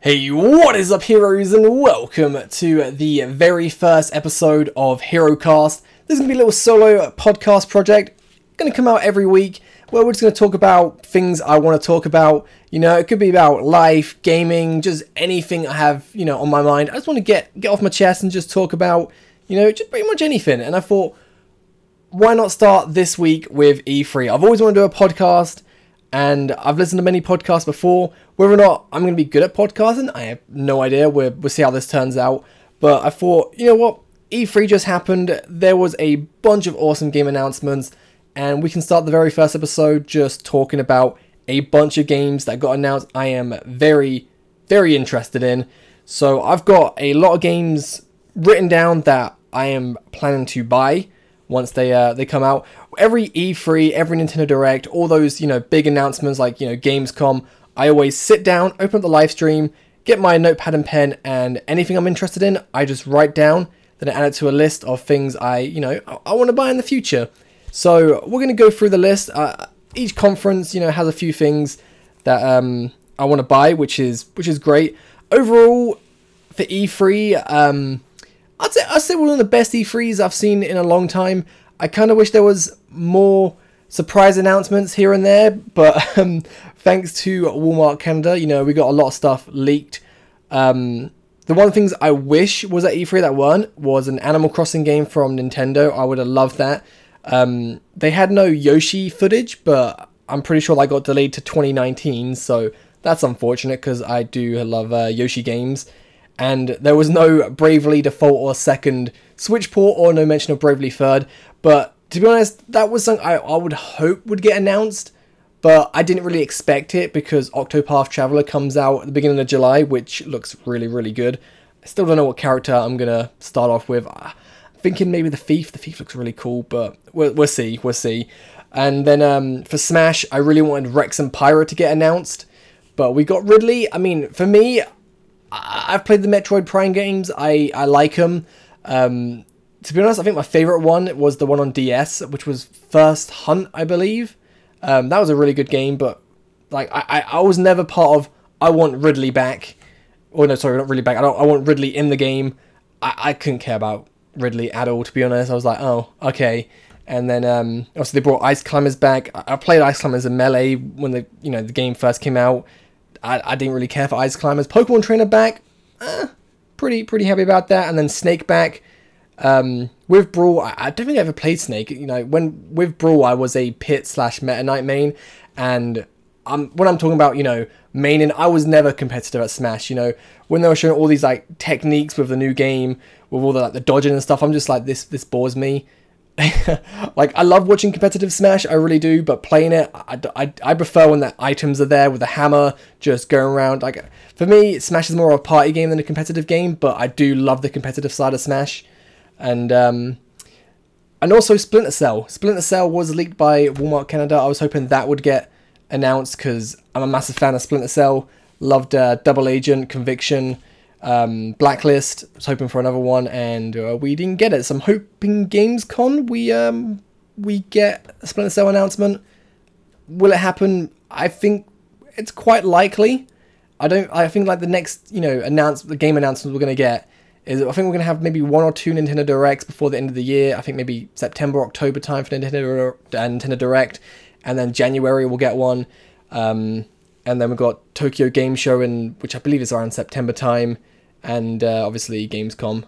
Hey, what is up, heroes, and welcome to the very first episode of Herocast. This is going to be a little solo podcast project, going to come out every week, where we're just going to talk about things I want to talk about. You know, it could be about life, gaming, just anything I have, on my mind. I just want to get off my chest and just talk about, just pretty much anything. And I thought, why not start this week with E3? I've always wanted to do a podcast, and I've listened to many podcasts before. Whether or not I'm going to be good at podcasting, I have no idea. We'll see how this turns out. But I thought, you know what? E3 just happened. There was a bunch of awesome game announcements. And we can start the very first episode just talking about a bunch of games that got announced I am very, very interested in. So I've got a lot of games written down that I am planning to buy once they come out. Every E3, every Nintendo Direct, all those, big announcements like, Gamescom, I always sit down, open up the live stream, get my notepad and pen, and anything I'm interested in, I just write down, then I add it to a list of things I want to buy in the future. So we're going to go through the list. Each conference, has a few things that I want to buy, which is great. Overall, for E3, I'd say one of the best E3s I've seen in a long time. I kind of wish there was more surprise announcements here and there, but thanks to Walmart Canada, we got a lot of stuff leaked. The one of the things I wish was at E3 that weren't was an Animal Crossing game from Nintendo. I would have loved that. They had no Yoshi footage, but I'm pretty sure that got delayed to 2019, so that's unfortunate because I do love Yoshi games. And there was no Bravely Default or Second Switch port, or no mention of Bravely Third. But to be honest, that was something I would hope would get announced, but I didn't really expect it because Octopath Traveler comes out at the beginning of July, which looks really, really good. I still don't know what character I'm going to start off with. I'm thinking maybe the Thief. The Thief looks really cool, but we'll see. And then for Smash, I really wanted Rex and Pyra to get announced, but we got Ridley. I mean, for me, I've played the Metroid Prime games. I like them. To be honest, I think my favourite one was the one on DS, which was First Hunt, I believe. That was a really good game, but I was never part of, I want Ridley back. Or no, sorry, not Ridley back. I want Ridley in the game. I couldn't care about Ridley at all, to be honest. I was like, oh, okay. And then obviously they brought Ice Climbers back. I played Ice Climbers in Melee when the game first came out. I didn't really care for Ice Climbers. Pokemon Trainer back, pretty happy about that. And then Snake back. With Brawl, I don't think I ever played Snake. With Brawl, I was a Pit/Meta Knight main, and when I'm talking about maining, I was never competitive at Smash. When they were showing all these techniques with the new game, with all the dodging and stuff, I'm just like, this bores me. I love watching competitive Smash, I really do, but playing it, I prefer when the items are there with the hammer just going around. For me, Smash is more of a party game than a competitive game, but I do love the competitive side of Smash. And also Splinter Cell. Splinter Cell was leaked by Walmart Canada. I was hoping that would get announced because I'm a massive fan of Splinter Cell. Loved Double Agent, Conviction, Blacklist. Was hoping for another one, and we didn't get it. So I'm hoping Gamescom we get a Splinter Cell announcement. Will it happen? I think it's quite likely. I think the next the game announcement we're gonna get is, I think we're gonna have maybe 1 or 2 Nintendo Directs before the end of the year. I think maybe September, October time for Nintendo Direct, and then January we'll get one. And then we've got Tokyo Game Show, which I believe is around September time, and obviously Gamescom.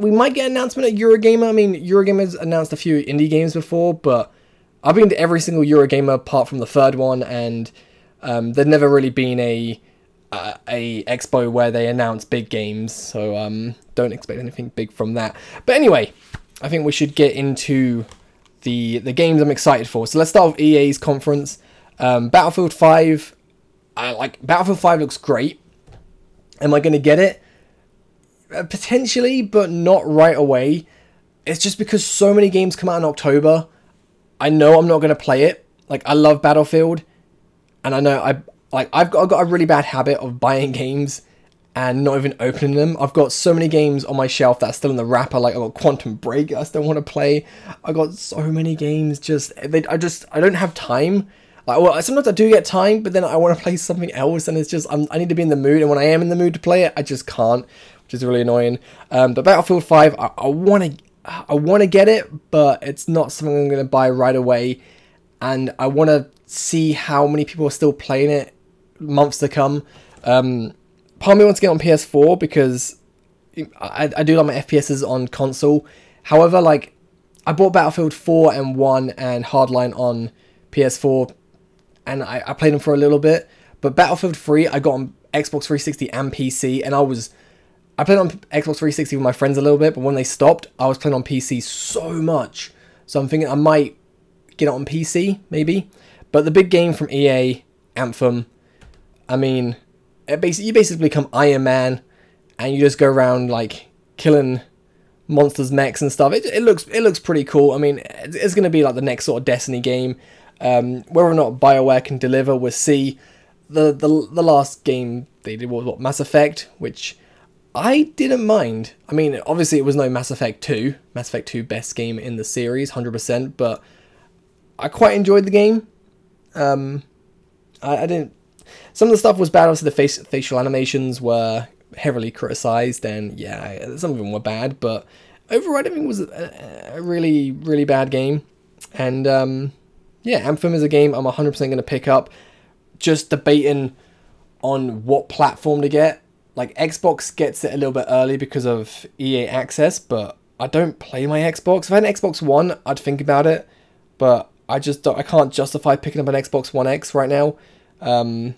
We might get an announcement at Eurogamer. I mean, Eurogamer's announced a few indie games before, but I've been to every single Eurogamer apart from the third one, and there's never really been a expo where they announce big games, so don't expect anything big from that. But anyway, I think we should get into the games I'm excited for. So let's start with EA's conference. Battlefield 5, Battlefield 5 looks great. Am I going to get it? Potentially, but not right away. It's just because so many games come out in October. I know I'm not going to play it. I love Battlefield, and I know I've got a really bad habit of buying games and not even opening them. I've got so many games on my shelf that are still in the wrapper. I've got Quantum Break I still want to play. I got so many games. I don't have time. Like, well, sometimes I do get time, but then I want to play something else, and it's just I need to be in the mood, and when I am in the mood to play it, I just can't, which is really annoying. But Battlefield 5, I want to get it, but it's not something I'm going to buy right away, and I want to see how many people are still playing it months to come. Part of me wants to get on PS4 because I do like my FPSs on console. However, like, I bought Battlefield 4 and 1 and Hardline on PS4, and I played them for a little bit. But Battlefield 3, I got on Xbox 360 and PC, and I played on Xbox 360 with my friends a little bit, but when they stopped, I was playing on PC so much. So I'm thinking I might get it on PC, maybe. But the big game from EA, Anthem, I mean, you basically become Iron Man, and you just go around, like, killing monsters, mechs and stuff. It looks pretty cool. I mean, it's going to be like the next sort of Destiny game. Whether or not BioWare can deliver, we'll see. The last game they did was what, Mass Effect, which I didn't mind. I mean, obviously it was no Mass Effect 2. Mass Effect 2 best game in the series, 100%, but I quite enjoyed the game. I didn't... Some of the stuff was bad. Obviously the facial animations were heavily criticized, and yeah, some of them were bad, but overall I don't think it was a really, really bad game. And yeah, Anthem is a game I'm 100% going to pick up. Just debating on what platform to get. Like, Xbox gets it a little bit early because of EA Access, but I don't play my Xbox. If I had an Xbox One, I'd think about it, but I can't justify picking up an Xbox One X right now. I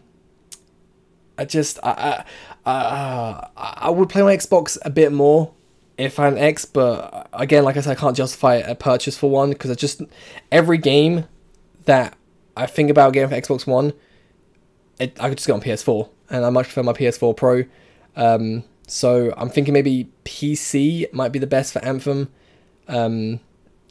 would play my Xbox a bit more if I had an X, but again, like I said, I can't justify a purchase for one, because every game that I think about getting for Xbox One, I could just get on PS4, and I much prefer my PS4 Pro. So I'm thinking maybe PC might be the best for Anthem. Again,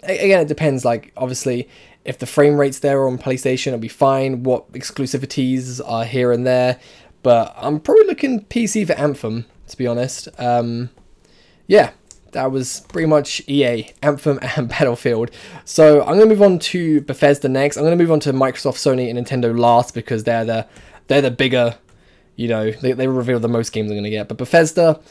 it depends. Like, obviously, if the frame rate's there on PlayStation, it'll be fine. What exclusivities are here and there, but I'm probably looking PC for Anthem, to be honest. Yeah, that was pretty much EA, Anthem, and Battlefield. So I'm going to move on to Bethesda next. I'm going to move on to Microsoft, Sony, and Nintendo last, because they're the bigger, you know, they reveal the most games I'm going to get. But Bethesda,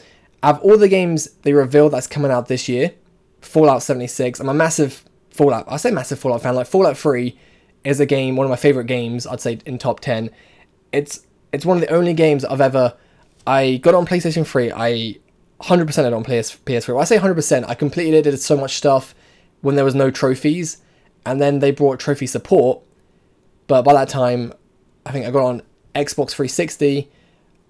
out of all the games they revealed that's coming out this year, Fallout 76, I'm a massive Fallout fan. Like, Fallout 3 is a game, one of my favorite games, I'd say in top 10. It's one of the only games I got it on PlayStation 3. I 100%ed it on PS3. When I say 100%, I completed it, did so much stuff when there was no trophies, and then they brought trophy support. But by that time, I think I got on Xbox 360,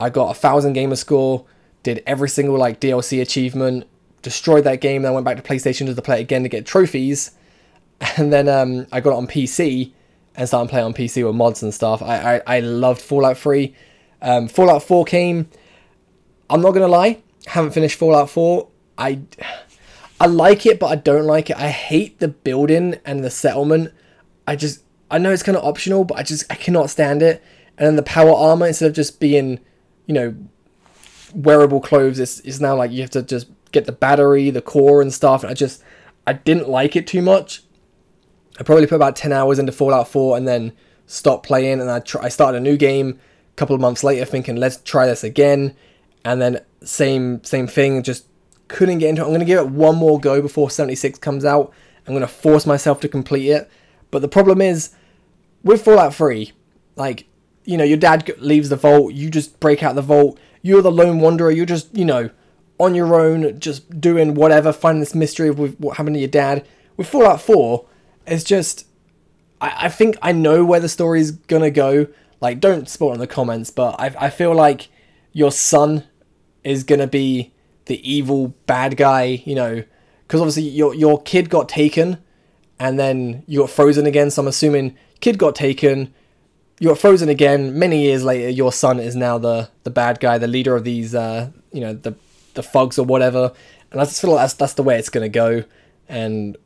I got 1,000 gamer score, did every single like DLC achievement, destroyed that game, then I went back to PlayStation just to play it again to get trophies, and then I got it on PC and started playing on PC with mods and stuff. I loved Fallout 3. Fallout 4 came. I'm not gonna lie, haven't finished Fallout 4. I like it, but I don't like it. I hate the building and the settlement. I know it's kind of optional, but I cannot stand it. And then the power armor, instead of just being, you know, wearable clothes, it's now like you have to just get the battery, the core and stuff. And I didn't like it too much. I probably put about 10 hours into Fallout 4 and then stopped playing. And I started a new game a couple of months later thinking, let's try this again. And then same thing, just couldn't get into it. I'm going to give it one more go before 76 comes out. I'm going to force myself to complete it. But the problem is, with Fallout 3, like, you know, your dad leaves the vault, you just break out the vault, you're the lone wanderer, you're just, you know, on your own, just doing whatever, finding this mystery of what happened to your dad. With Fallout 4, it's just, I think I know where the story's gonna go. Like, don't spoil in the comments, but I feel like your son is gonna be the evil bad guy, you know, because obviously your kid got taken, and then you got frozen again, so I'm assuming kid got taken, you got frozen again, many years later, your son is now the bad guy, the leader of these, you know, the thugs or whatever, and I just feel like that's the way it's going to go, and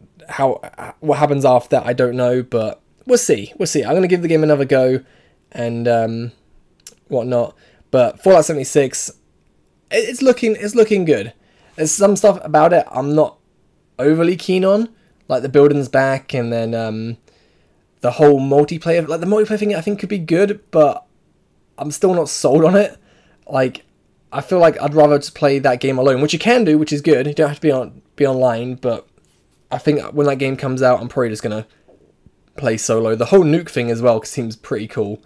what happens after that, I don't know, but we'll see, I'm going to give the game another go, and whatnot, but Fallout 76, it's looking good. There's some stuff about it I'm not overly keen on, like the building's back, and then the whole multiplayer, like the multiplayer thing, I think could be good, but I'm still not sold on it. Like, I feel like I'd rather just play that game alone, which you can do, which is good. You don't have to be online, but I think when that game comes out, I'm probably just gonna play solo. The whole nuke thing as well seems pretty cool.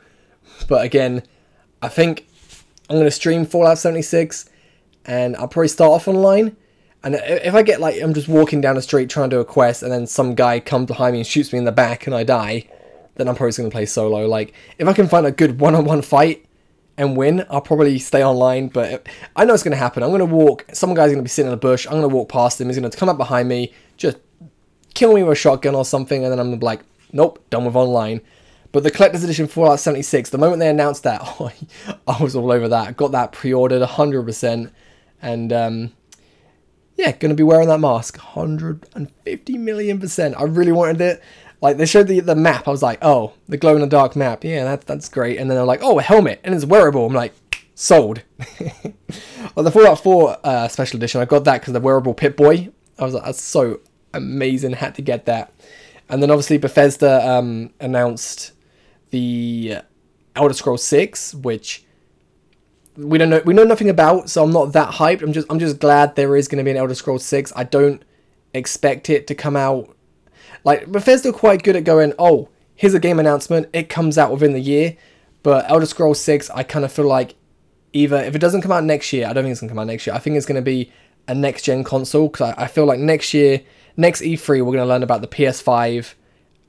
But again, I think I'm gonna stream Fallout 76, and I'll probably start off online. And if I get, like, I'm just walking down the street trying to do a quest, and then some guy comes behind me and shoots me in the back and I die, then I'm probably just gonna play solo. Like, if I can find a good one-on-one fight and win, I'll probably stay online, but I know it's going to happen. I'm going to walk, some guy's going to be sitting in a bush, I'm going to walk past him, he's going to come up behind me, just kill me with a shotgun or something, and then I'm like, nope, done with online. But the Collector's Edition Fallout 76, the moment they announced that, I was all over that. I got that pre-ordered 100%, and yeah, going to be wearing that mask 150 million%. I really wanted it. Like, they showed the map, I was like, oh, the glow-in-the-dark map, yeah, that's great. And then they're like, oh, a helmet, and it's wearable. I'm like, sold. Well, the Fallout 4 Special Edition, I got that because the wearable Pip-Boy. I was like, that's so amazing, had to get that. And then obviously Bethesda announced the Elder Scrolls 6, which we know nothing about, so I'm not that hyped. I'm just glad there is going to be an Elder Scrolls 6. I don't expect it to come out. Like, Bethesda are quite good at going, oh, here's a game announcement, it comes out within the year. But Elder Scrolls 6, I kind of feel like either, if it doesn't come out next year, I don't think it's going to come out next year. I think it's going to be a next-gen console, because I feel like next year, next E3, we're going to learn about the PS5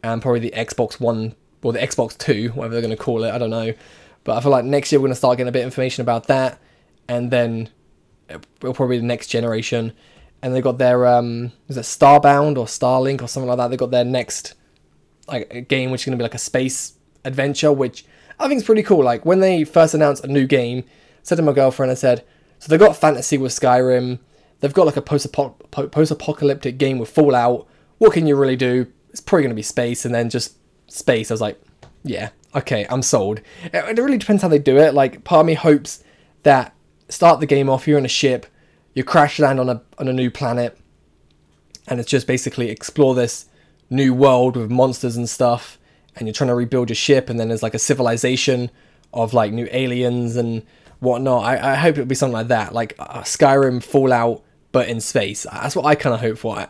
and probably the Xbox One, or the Xbox 2, whatever they're going to call it, I don't know. But I feel like next year we're going to start getting a bit of information about that, and then it'll probably be the next generation. And they got their, is it Starbound or Starlink or something like that? They got their next, like, a game which is going to be like a space adventure, which I think is pretty cool. Like, when they first announced a new game, I said to my girlfriend, I said, so they've got fantasy with Skyrim, they've got like a post-apocalyptic game with Fallout, what can you really do? It's probably going to be space, and then just space. I was like, yeah, okay, I'm sold. It really depends how they do it. Like, part of me hopes that start the game off, you're in a ship, you crash land on a new planet, and it's just basically explore this new world with monsters and stuff, and you're trying to rebuild your ship, and then there's like a civilization of like new aliens and whatnot. I hope it'll be something like that, like Skyrim, Fallout, but in space. That's what I kind of hope for.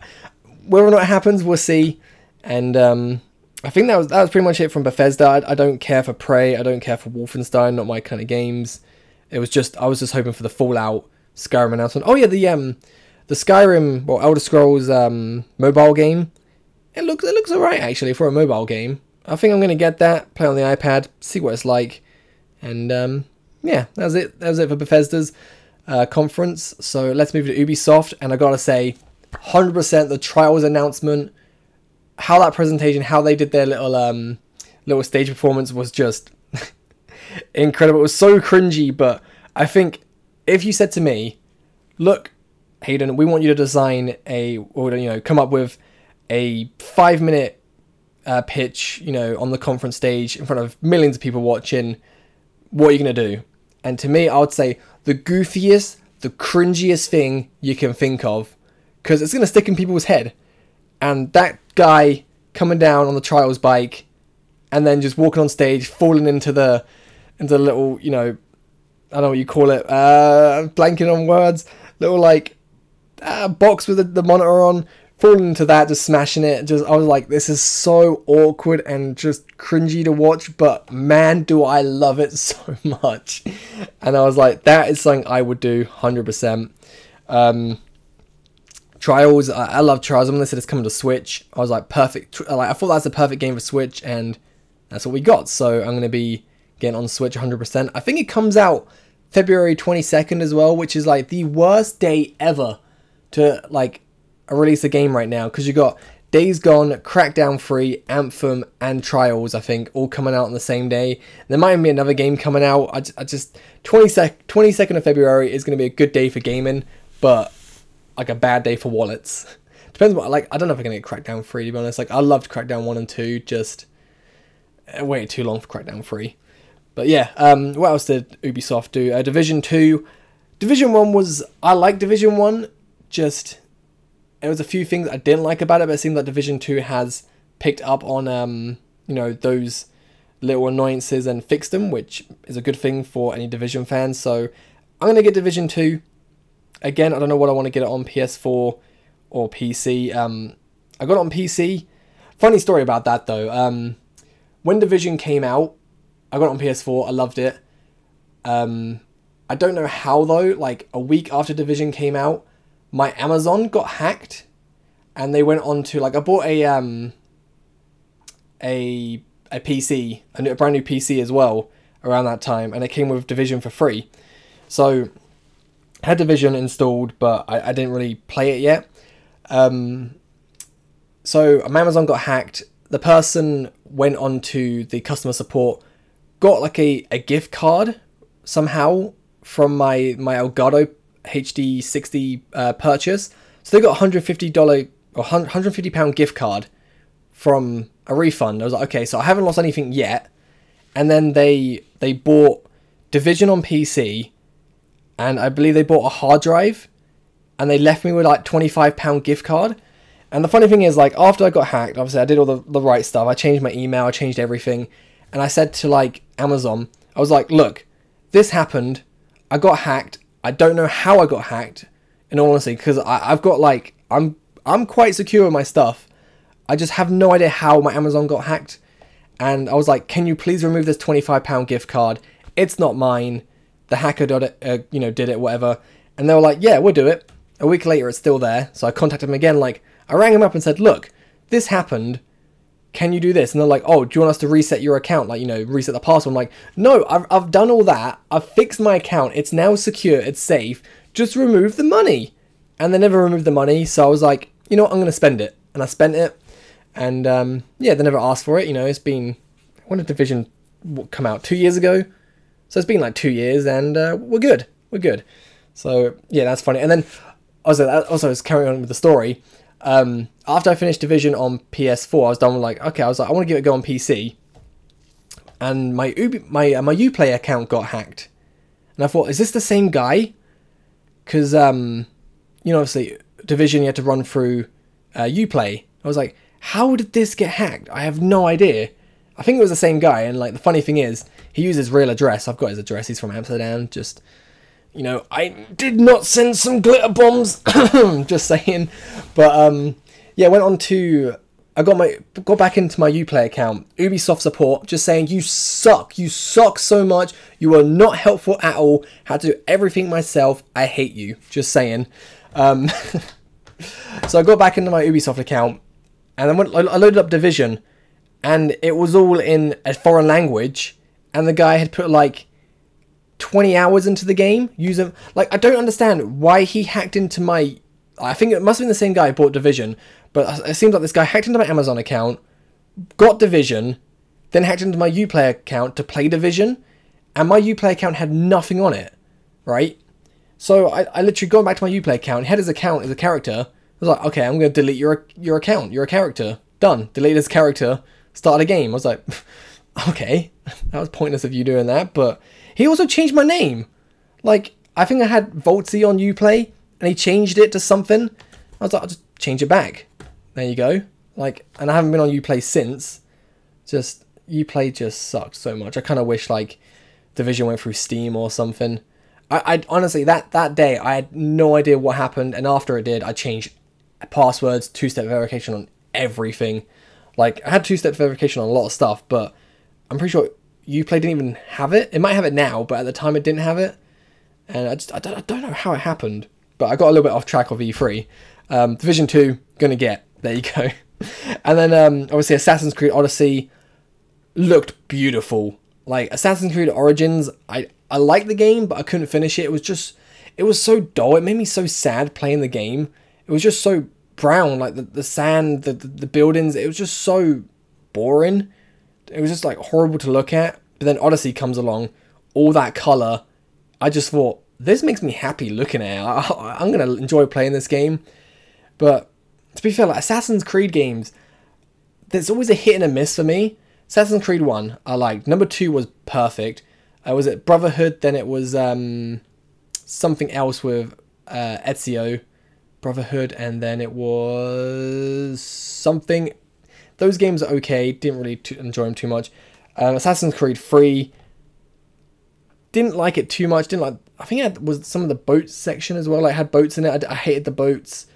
Whether or not it happens, we'll see. And I think that was pretty much it from Bethesda. I don't care for Prey, I don't care for Wolfenstein, not my kind of games. It was just, I was just hoping for the Fallout Skyrim announcement. Oh yeah, the Skyrim, or Elder Scrolls mobile game. It looks alright actually for a mobile game. I think I'm gonna get that, play on the iPad, see what it's like, and yeah, that was it. That was it for Bethesda's conference. So let's move to Ubisoft, and I gotta say, 100% the Trials announcement, how that presentation, how they did their little stage performance was just incredible. It was so cringy, but I think if you said to me, look, Hayden, we want you to design or come up with a 5-minute pitch, on the conference stage in front of millions of people watching, what are you going to do? And to me, I would say the goofiest, the cringiest thing you can think of, because it's going to stick in people's head. And that guy coming down on the Trials bike and then just walking on stage, falling into the little, I don't know what you call it, blanking on words, little like box with the monitor on, falling into that, just smashing it. I was like, this is so awkward and just cringy to watch, but man, do I love it so much. And I was like, that is something I would do 100%. Trials, I love Trials. When they said it's coming to Switch, I was like, perfect. I thought that's a perfect game for Switch, and that's what we got. So I'm going to be getting on Switch 100%. I think it comes out February 22nd as well, which is like the worst day ever to like release a game right now, because you got Days Gone, Crackdown 3, Anthem, and Trials, I think, all coming out on the same day. There might even be another game coming out. I just 22nd of February is going to be a good day for gaming, but like a bad day for wallets. Depends what, like, I don't know if I'm going to get Crackdown 3, to be honest. Like, I loved Crackdown 1 and 2, just I waited too long for Crackdown 3. But yeah, what else did Ubisoft do? Division 2. Division 1 was, I like Division 1, just there was a few things I didn't like about it, but it seemed like Division 2 has picked up on you know, those little annoyances and fixed them, which is a good thing for any Division fans. So I'm going to get Division 2. Again, I don't know what I want to get it on PS4 or PC. I got it on PC. Funny story about that though. When Division came out, I got it on PS4. I loved it. I don't know how though, like a week after Division came out, my Amazon got hacked, and they went on to, like, I bought a PC, a brand new PC as well around that time, and it came with Division for free. So I had Division installed, but I didn't really play it yet. So my Amazon got hacked. The person went on to the customer support, got like a gift card somehow from my Elgato HD 60 purchase. So they got $150 or £150 gift card from a refund. I was like, okay, so I haven't lost anything yet. And then they bought Division on PC, and I believe they bought a hard drive, and they left me with like £25 gift card. And the funny thing is, like, after I got hacked, obviously I did all the right stuff. I changed my email, I changed everything, and I said to, like, Amazon, I was like, look, this happened, I got hacked, I don't know how I got hacked, in all honesty, because I've got, like, I'm quite secure with my stuff. I just have no idea how my Amazon got hacked. And I was like, can you please remove this £25 gift card? It's not mine. The hacker did it, whatever. And they were like, yeah, we'll do it. A week later, it's still there. So I contacted them again. Like, I rang them up and said, look, this happened. Can you do this? And they're like, oh, do you want us to reset your account? Like, reset the password. I'm like, no, I've done all that. I've fixed my account. It's now secure. It's safe. Just remove the money. And they never removed the money. So I was like, you know what? I'm going to spend it. And I spent it. And yeah, they never asked for it. It's been, when did Division come out? 2 years ago. So it's been like 2 years, and we're good. We're good. So yeah, that's funny. And then also was carrying on with the story. After I finished Division on PS4, I was done with, like, okay, I was like, I want to give it a go on PC. And my Uplay account got hacked. And I thought, is this the same guy? Because obviously Division, you had to run through Uplay. I was like, how did this get hacked? I have no idea. I think it was the same guy, and, like, the funny thing is, he used his real address. I've got his address. He's from Amsterdam. Just, I did not send some glitter bombs. Just saying. But yeah, I got back into my Uplay account. Ubisoft support, just saying, you suck. You suck so much. You are not helpful at all. Had to do everything myself. I hate you. Just saying. So I got back into my Ubisoft account, and then I loaded up Division, and it was all in a foreign language, and the guy had put like 20 hours into the game. Like, I don't understand why he hacked into my... I think it must have been the same guy who bought Division, but it seems like this guy hacked into my Amazon account, got Division, then hacked into my Uplay account to play Division, and my Uplay account had nothing on it, right? So I literally got back to my Uplay account, he had his account as a character. I was like, okay, I'm going to delete your account. You're a character. Done. Delete his character. Started a game. I was like, okay, that was pointless of you doing that. But he also changed my name. Like, I think I had Voltsy on Uplay, and he changed it to something. I was like, I'll just change it back. There you go. Like, and I haven't been on Uplay since. Just, Uplay just sucks so much. I kind of wish, like, Division went through Steam or something. I honestly, that day, I had no idea what happened, and after it did, I changed passwords, two-step verification on everything. Like, I had two-step verification on a lot of stuff, but I'm pretty sure Uplay didn't even have it. It might have it now, but at the time it didn't have it. And I don't know how it happened, but I got a little bit off track of E3. Division 2, gonna get. There you go. And then, obviously, Assassin's Creed Odyssey looked beautiful. Like, Assassin's Creed Origins, I liked the game, but I couldn't finish it. It was so dull. It made me so sad playing the game. It was just so brown, like the sand, the buildings. It was just so boring. It was just, like, horrible to look at. But then Odyssey comes along, all that colour. I just thought, this makes me happy looking at it. I'm going to enjoy playing this game. But to be fair, like, Assassin's Creed games, there's always a hit and a miss for me. Assassin's Creed 1, I liked. Number 2 was perfect. Was it Brotherhood? Then it was something else with Ezio. Brotherhood, and then it was something. Those games are okay. Didn't really enjoy them too much. Assassin's Creed 3. Didn't like it too much. Didn't like. I think it was some of the boats section as well. Like, had boats in it. I hated the boats.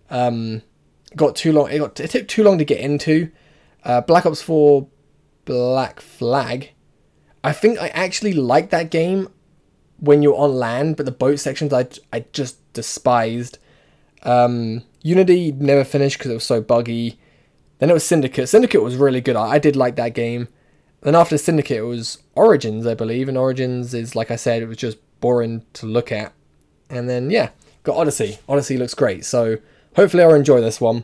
Got too long. It took too long to get into. Black Ops 4 Black Flag. I think I actually liked that game when you're on land, but the boat sections I just despised. Unity never finished because it was so buggy. Then it was Syndicate. Syndicate was really good. I did like that game. Then after Syndicate, it was Origins, I believe. And Origins is, like I said, it was just boring to look at. And then, yeah, got Odyssey. Odyssey looks great. So hopefully I'll enjoy this one.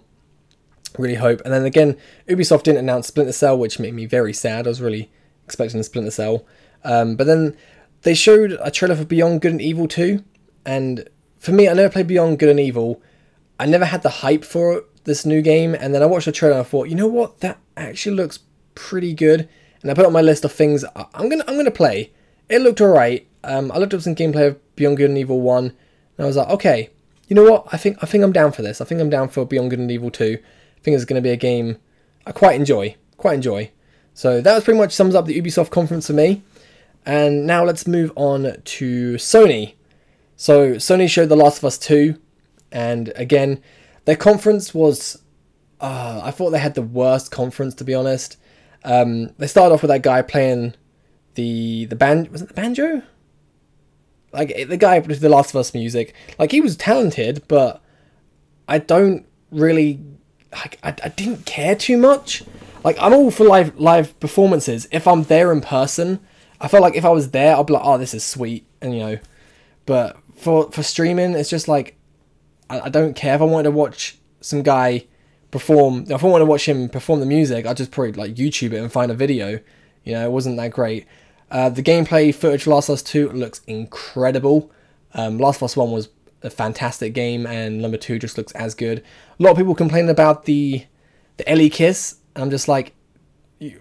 Really hope. And then again, Ubisoft didn't announce Splinter Cell, which made me very sad. I was really expecting Splinter Cell. But then they showed a trailer for Beyond Good and Evil 2. And for me, I never played Beyond Good and Evil. I never had the hype for this new game. And then I watched the trailer and I thought, you know what? That actually looks pretty good. And I put it on my list of things I'm gonna play. It looked alright. I looked up some gameplay of Beyond Good and Evil 1. And I was like, okay, you know what? I think I'm down for this. I think I'm down for Beyond Good and Evil 2. I think it's going to be a game I quite enjoy. So that was pretty much sums up the Ubisoft conference for me. And now let's move on to Sony. So Sony showed The Last of Us 2. And again, their conference was... I thought they had the worst conference, to be honest. They started off with that guy playing the band... Was it the banjo? Like, the guy with The Last of Us music. Like, he was talented, but I don't really... I didn't care too much. Like, I'm all for live performances if I'm there in person. I felt like if I was there, I'd be like, oh, this is sweet, and you know. But for streaming, it's just like, I don't care. If I wanted to watch some guy perform, if I wanted to watch him perform the music, I'd just probably like YouTube it and find a video. You know, it wasn't that great. The gameplay footage for Last of Us 2 looks incredible. Last of Us 1 was a fantastic game, and number 2 just looks as good. A lot of people complaining about the Ellie kiss. I'm just like,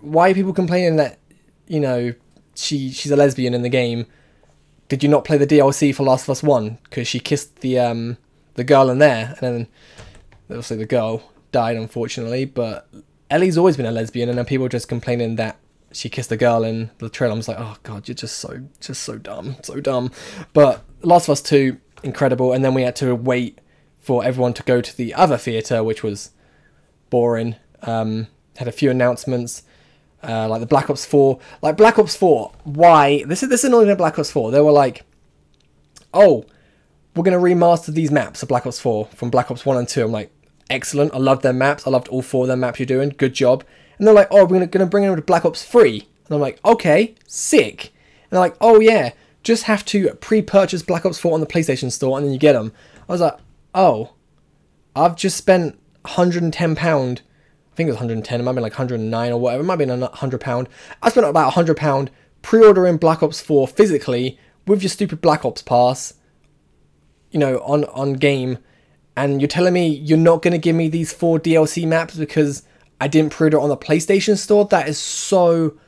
why are people complaining that, you know, she's a lesbian in the game? Did you not play the DLC for Last of Us 1? Because she kissed the girl in there, and then obviously the girl died, unfortunately. But Ellie's always been a lesbian, and then people are just complaining that she kissed a girl in the trailer. I'm just like, oh god, you're just so dumb. But Last of Us 2, incredible. And then we had to wait for everyone to go to the other theatre, which was boring. Had a few announcements, like the Black Ops 4. Like, Black Ops 4, why? This is annoying at Black Ops 4. They were like, oh, we're going to remaster these maps of Black Ops 4 from Black Ops 1 and 2. I'm like, excellent. I loved their maps. I loved all 4 of their maps you're doing. Good job. And they're like, oh, we're going to bring them to Black Ops 3. And I'm like, okay, sick. And they're like, oh yeah, just have to pre-purchase Black Ops 4 on the PlayStation Store and then you get them. I was like, oh, I've just spent £110. I think it was 110. It might be like 109 or whatever. It might be £100. I spent about £100 pre-ordering Black Ops 4 physically with your stupid Black Ops pass, you know, on game. And you're telling me you're not going to give me these 4 DLC maps because I didn't pre-order on the PlayStation Store? That is so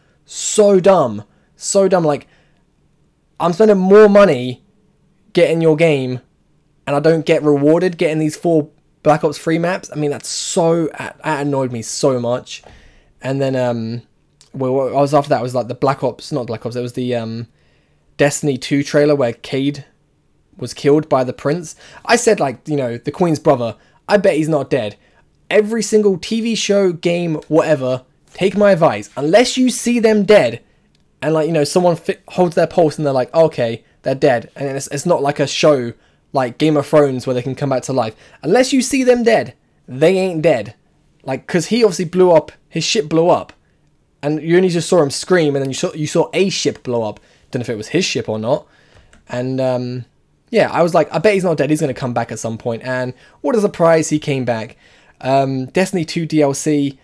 dumb. So dumb. Like, I'm spending more money getting your game and I don't get rewarded getting these 4 Black Ops 3 maps. I mean, that annoyed me so much. And then, well, I was after that was like the Black Ops, not Black Ops, it was the Destiny 2 trailer where Cade was killed by the prince. I said, like, you know, the Queen's brother, I bet he's not dead. Every single TV show, game, whatever, take my advice. Unless you see them dead, and like, you know, someone holds their pulse and they're like, okay, they're dead. And it's not like a show like Game of Thrones where they can come back to life. Unless you see them dead, they ain't dead. Like, because he obviously blew up, his ship blew up. And you only just saw him scream, and then you saw a ship blow up. Don't know if it was his ship or not. And yeah, I was like, I bet he's not dead. He's going to come back at some point. And what a surprise, he came back. Destiny 2 DLC,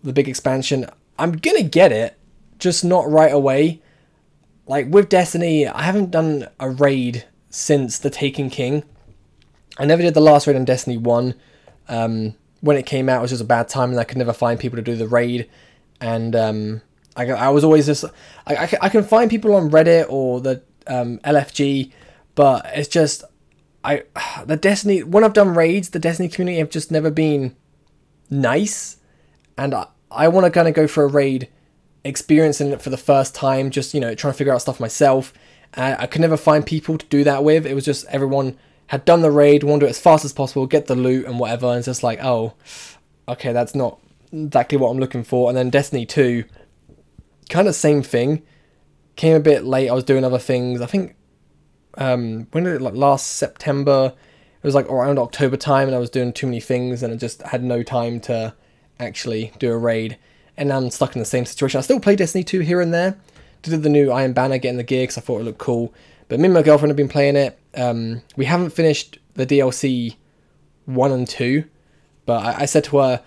the big expansion. I'm going to get it, just not right away. Like, with Destiny, I haven't done a raid since the Taken King. I never did the last raid on Destiny 1. When it came out, it was just a bad time, and I could never find people to do the raid. And I was always just... I can find people on Reddit or the LFG, but it's just... the Destiny... When I've done raids, the Destiny community have just never been nice. And I want to kind of go for a raid, experiencing it for the first time, just, you know, trying to figure out stuff myself. I could never find people to do that with. It was just everyone had done the raid, wanted to do it as fast as possible, get the loot and whatever, and it's just like, oh, okay, that's not exactly what I'm looking for. And then Destiny 2, kind of same thing. Came a bit late, I was doing other things. I think, when did it, like last September, it was like around October time, and I was doing too many things, and I just had no time to actually do a raid. And now I'm stuck in the same situation. I still play Destiny 2 here and there. Did the new Iron Banner, getting the gear because I thought it looked cool. But me and my girlfriend have been playing it. We haven't finished the DLC 1 and 2. But I said to her,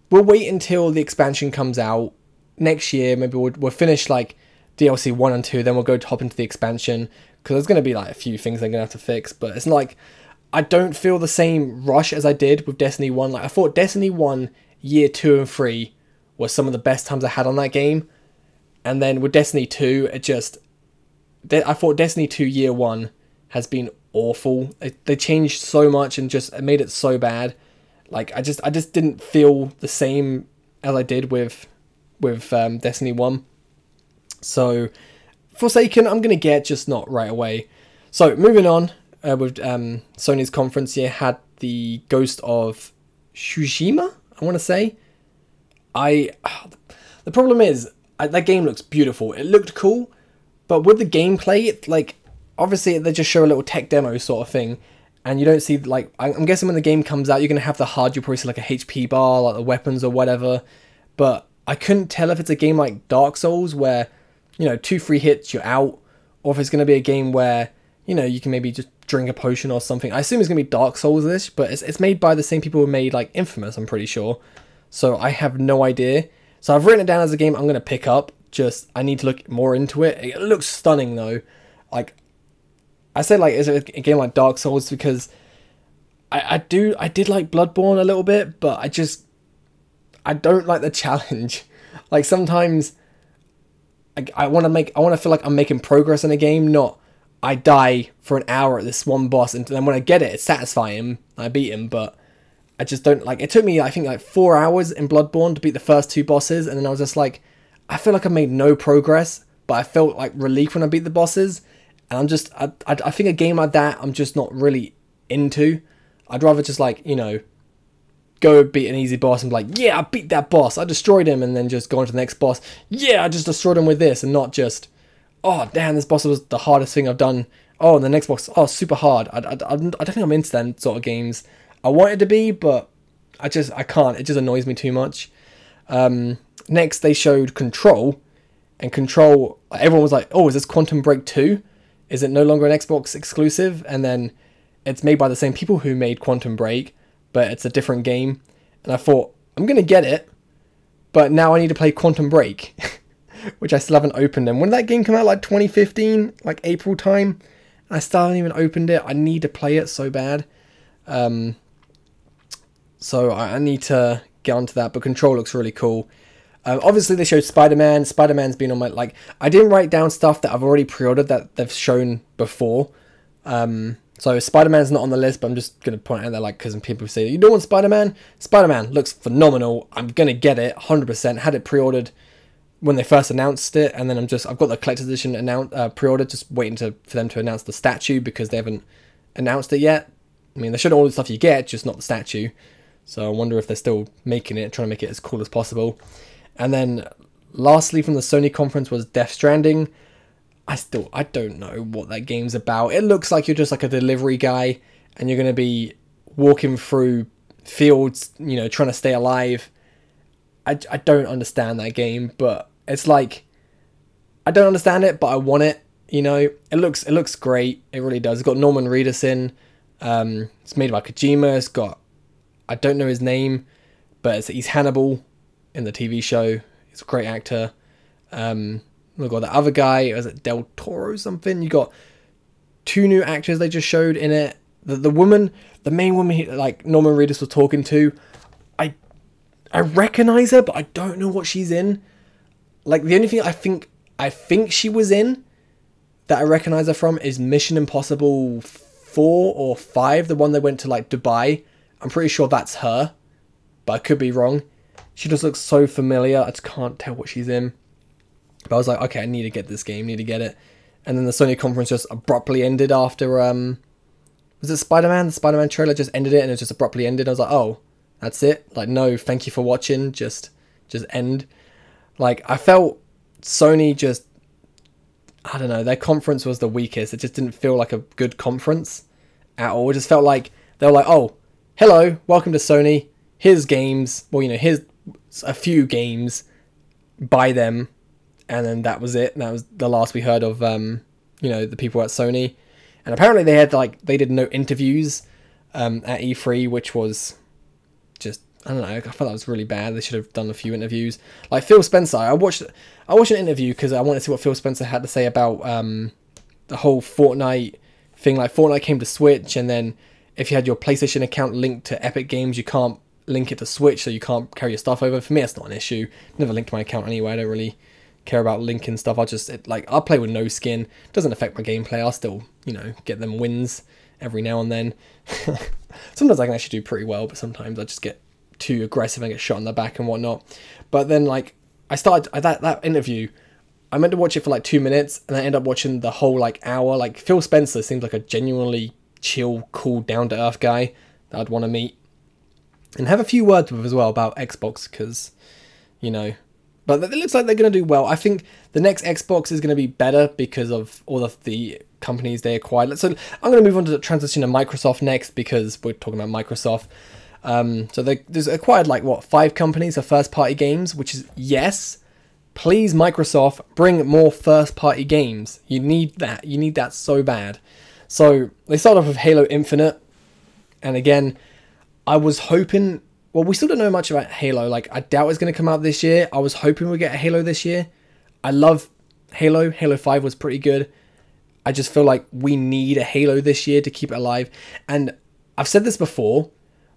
we'll wait until the expansion comes out next year. Maybe we'll finish like DLC 1 and 2. Then we'll go hop into the expansion. Because there's going to be like a few things I'm going to have to fix. But it's not like, I don't feel the same rush as I did with Destiny 1. Like, I thought Destiny 1, year 2 and 3 was some of the best times I had on that game. And then with Destiny 2, I thought Destiny 2 year 1 has been awful. They changed so much and just made it so bad. Like, I just didn't feel the same as I did with Destiny 1. So, Forsaken, I'm going to get, just not right away. So, moving on with Sony's conference here, had the Ghost of Tsushima, I want to say. The problem is, that game looks beautiful. It looked cool, but with the gameplay, like, obviously they just show a little tech demo sort of thing, and you don't see, like, I'm guessing when the game comes out, you're going to have the HUD, you'll probably see like a HP bar, like the weapons or whatever, but I couldn't tell if it's a game like Dark Souls where, you know, 2-3 hits, you're out, or if it's going to be a game where, you know, you can maybe just drink a potion or something. I assume it's going to be Dark Souls-ish, but it's made by the same people who made, like, Infamous, I'm pretty sure, so I have no idea. So I've written it down as a game I'm going to pick up, just, I need to look more into it. It looks stunning, though. Like, I say, like, is it a game like Dark Souls, because I did like Bloodborne a little bit, but I don't like the challenge. Like, sometimes I want to feel like I'm making progress in a game, not I die for an hour at this one boss, and then when I get it, it's satisfying, I beat him, but I just don't, like, it took me, I think, like 4 hours in Bloodborne to beat the first 2 bosses, and then I was just like, I feel like I made no progress, but I felt like relief when I beat the bosses, and I'm just, I think a game like that, I'm just not really into. I'd rather just, like, you know, go beat an easy boss and be like, yeah, I beat that boss, I destroyed him, and then just go on to the next boss, yeah, I just destroyed him with this, and not just, oh, damn, this boss was the hardest thing I've done, oh, and the next boss, oh, super hard. I don't think I'm into that sort of games. I want it to be, but I can't. It just annoys me too much. Next, they showed Control, and Control, everyone was like, oh, is this Quantum Break 2? Is it no longer an Xbox exclusive? And then it's made by the same people who made Quantum Break, but it's a different game. And I thought, I'm going to get it, but now I need to play Quantum Break, which I still haven't opened. And when did that game come out? Like 2015, like April time? And I still haven't even opened it. I need to play it so bad. So I need to get onto that, but Control looks really cool. Obviously they showed Spider-Man. Spider-Man's been on my, like, I didn't write down stuff that I've already pre-ordered that they've shown before. So Spider-Man's not on the list, but I'm just going to point out that, like, because people say, you don't want Spider-Man? Spider-Man looks phenomenal. I'm going to get it 100%. Had it pre-ordered when they first announced it, and then I've got the collector's edition pre-ordered, just waiting for them to announce the statue, because they haven't announced it yet. I mean, they showed all the stuff you get, just not the statue. So I wonder if they're still making it, trying to make it as cool as possible. And then lastly from the Sony conference was Death Stranding. I don't know what that game's about. It looks like you're just like a delivery guy, and you're going to be walking through fields, you know, trying to stay alive. I don't understand that game, but it's like, I don't understand it, but I want it, you know. It looks great. It really does. It's got Norman Reedus in. It's made by Kojima. It's got, I don't know his name, but he's Hannibal in the TV show. He's a great actor. We've got the other guy, was it Del Toro or something? You got 2 new actors they just showed in it. The woman, the main woman, like Norman Reedus was talking to, I recognize her, but I don't know what she's in. Like, the only thing I think she was in that I recognize her from is Mission Impossible 4 or 5, the one that went to, like, Dubai. I'm pretty sure that's her, but I could be wrong. She just looks so familiar. I just can't tell what she's in. But I was like, okay, I need to get this game, need to get it. And then the Sony conference just abruptly ended after, was it Spider-Man? The Spider-Man trailer just ended it and it just abruptly ended. I was like, oh, that's it? Like, no, thank you for watching, just end. Like, I felt Sony just, I don't know, their conference was the weakest. It just didn't feel like a good conference at all. It just felt like, they were like, oh, hello, welcome to Sony, here's games, well, you know, here's a few games, buy them. And then that was it. That was the last we heard of, you know, the people at Sony. And apparently they had, like, they did no interviews at E3, which was just, I don't know, I felt that was really bad. They should have done a few interviews. Like Phil Spencer, I watched an interview because I wanted to see what Phil Spencer had to say about the whole Fortnite thing. Like, Fortnite came to Switch, and then if you had your PlayStation account linked to Epic Games, you can't link it to Switch, so you can't carry your stuff over. For me, that's not an issue. Never linked my account anyway. I don't really care about linking stuff. I'll play with no skin. It doesn't affect my gameplay. I'll still, you know, get them wins every now and then. Sometimes I can actually do pretty well, but sometimes I just get too aggressive and get shot in the back and whatnot. But then, like, I started that interview, I meant to watch it for like 2 minutes, and I ended up watching the whole like hour. Like, Phil Spencer seems like a genuinely chill, cool, down to earth guy that I'd want to meet and have a few words with as well about Xbox, because, you know. But it looks like they're going to do well. I think the next Xbox is going to be better because of all of the companies they acquired. So I'm going to move on to the transition to Microsoft next, because we're talking about Microsoft. So there's acquired, like, what, 5 companies for first-party games, which is, yes, please, Microsoft, bring more first-party games. You need that. You need that so bad. So they start off with Halo Infinite. And again, I was hoping... Well, we still don't know much about Halo. Like, I doubt it's going to come out this year. I was hoping we'd get a Halo this year. I love Halo. Halo 5 was pretty good. I just feel like we need a Halo this year to keep it alive. And I've said this before,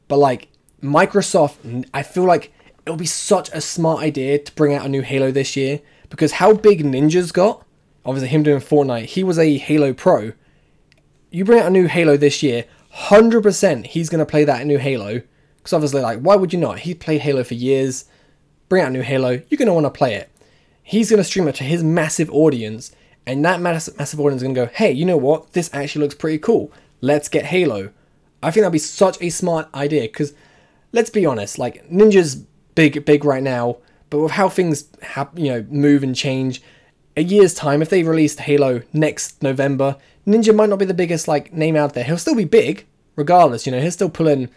but, like, Microsoft, I feel like it'll be such a smart idea to bring out a new Halo this year, because how big Ninja's got, obviously him doing Fortnite, he was a Halo pro. You bring out a new Halo this year, 100% he's going to play that new Halo. Because obviously, like, why would you not? He played Halo for years. Bring out a new Halo. You're going to want to play it. He's going to stream it to his massive audience. And that massive audience is going to go, hey, you know what? This actually looks pretty cool. Let's get Halo. I think that'd be such a smart idea. Because, let's be honest, like, Ninja's big right now. But with how things, move and change, a year's time, if they released Halo next November, Ninja might not be the biggest, like, name out there. He'll still be big, regardless. You know, he'll still pull in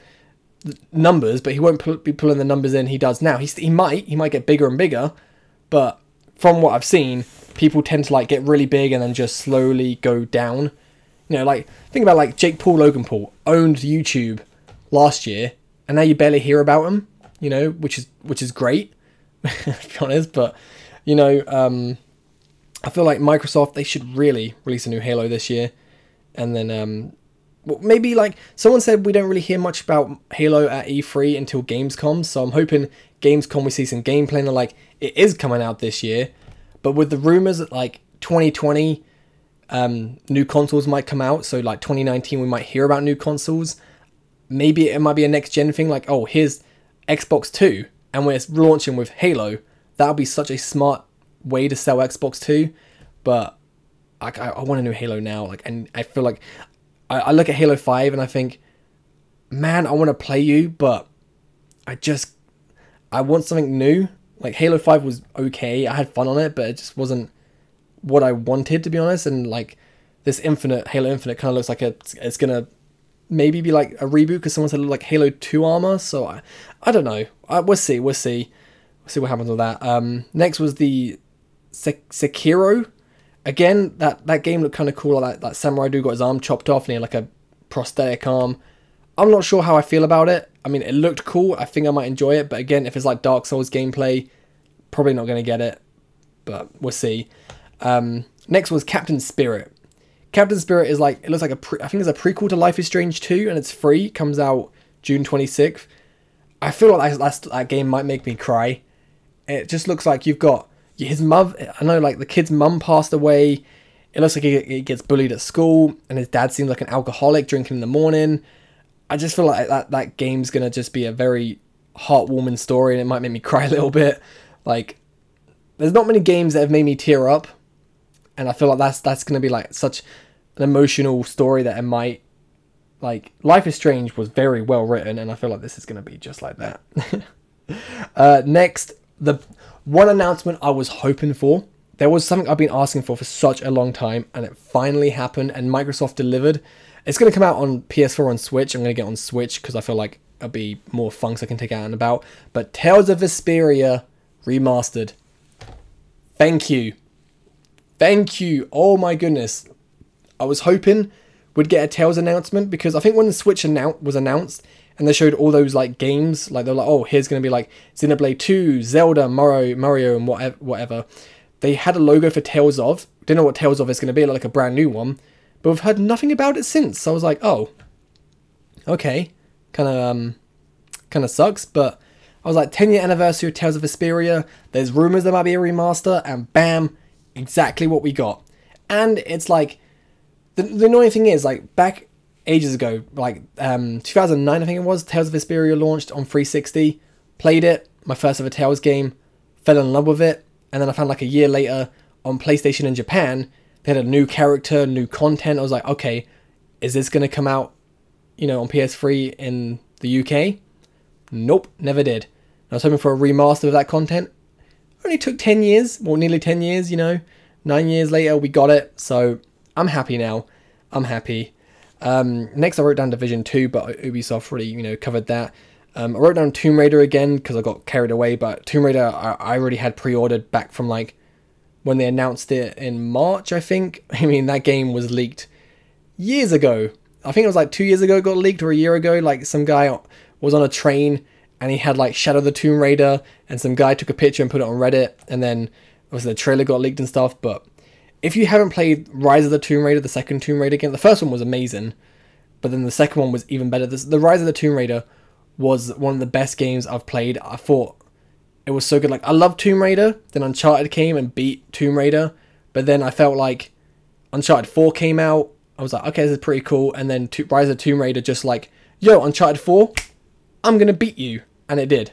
numbers, but he won't be pulling the numbers in he does now. He might get bigger and bigger, but from what I've seen, people tend to, like, get really big and then just slowly go down. You know, like, think about, like, Jake Paul, Logan Paul owned YouTube last year, and now you barely hear about him, you know, which is great, to be honest. But, you know, I feel like Microsoft, they should really release a new Halo this year. And then well, maybe, like, someone said we don't really hear much about Halo at E3 until Gamescom, so I'm hoping Gamescom we see some gameplay, and, like, it is coming out this year. But with the rumors that, like, 2020 new consoles might come out, so, like, 2019 we might hear about new consoles. Maybe it might be a next gen thing, like, oh, here's Xbox 2 and we're launching with Halo. That would be such a smart way to sell Xbox 2. But I want a new Halo now, like, and I feel like I look at Halo 5 and I think, man, I want to play you, but I want something new. Like, Halo 5 was okay, I had fun on it, but it just wasn't what I wanted, to be honest. And, like, this Halo Infinite kind of looks like it's gonna maybe be like a reboot, because someone said it looked like Halo 2 armor, so I don't know. We'll see what happens with that. Next was the Sekiro. Again, that game looked kind of cool. Like that samurai dude got his arm chopped off and he had, like, a prosthetic arm. I'm not sure how I feel about it. I mean, it looked cool. I think I might enjoy it. But again, if it's like Dark Souls gameplay, probably not going to get it. But we'll see. Next was Captain Spirit. Captain Spirit is, like, it looks like I think it's a prequel to Life is Strange 2, and it's free. It comes out June 26th. I feel like that game might make me cry. It just looks like you've got his mum. I know, like, the kid's mum passed away. It looks like he gets bullied at school, and his dad seems like an alcoholic, drinking in the morning. I just feel like that game's gonna just be a very heartwarming story, and it might make me cry a little bit. Like, there's not many games that have made me tear up, and I feel like that's going to be like such an emotional story that it might, like, Life is Strange was very well written, and I feel like this is going to be just like that. Next, the one announcement I was hoping for. There was something I've been asking for such a long time, and it finally happened, and Microsoft delivered. It's going to come out on PS4 and Switch. I'm going to get on Switch because I feel like it'll be more fun so I can take it out and about. But Tales of Vesperia Remastered. Thank you. Thank you. Oh my goodness. I was hoping we'd get a Tales announcement, because I think when the Switch was announced and they showed all those like games, like they're like, oh, here's going to be like Xenoblade 2, Zelda, Mario and whatever. They had a logo for Tales of. Didn't know what Tales of is going to be, like a brand new one. But we've heard nothing about it since. So I was like, oh, okay. Kind of sucks, but I was like, 10-year anniversary of Tales of Vesperia. There's rumors there might be a remaster, and bam, exactly what we got. And it's like, the annoying thing is, like, back ages ago, like 2009 I think it was, Tales of Vesperia launched on 360. Played it, my first ever Tales game, fell in love with it, and then I found like a year later on PlayStation in Japan, they had a new character, new content. I was like, okay, is this going to come out, you know, on PS3 in the UK? Nope, never did. I was hoping for a remaster of that content. Only took 10 years, well, nearly 10 years, you know. 9 years later, we got it. So I'm happy now. I'm happy. Next, I wrote down Division 2, but Ubisoft already, you know, covered that. I wrote down Tomb Raider again because I got carried away, but Tomb Raider I already had pre-ordered back from like when they announced it in March, I think. I mean, that game was leaked years ago. I think it was like 2 years ago it got leaked, or a year ago. Like, some guy was on a train and he had like Shadow the Tomb Raider, and some guy took a picture and put it on Reddit, and then obviously the trailer got leaked and stuff. But if you haven't played Rise of the Tomb Raider, the second Tomb Raider game, the first one was amazing, but then the second one was even better. The Rise of the Tomb Raider was one of the best games I've played. I thought it was so good. Like, I loved Tomb Raider, then Uncharted came and beat Tomb Raider, but then I felt like Uncharted 4 came out. I was like, okay, this is pretty cool, and then Rise of Tomb Raider just like, yo, Uncharted 4, I'm gonna beat you, and it did.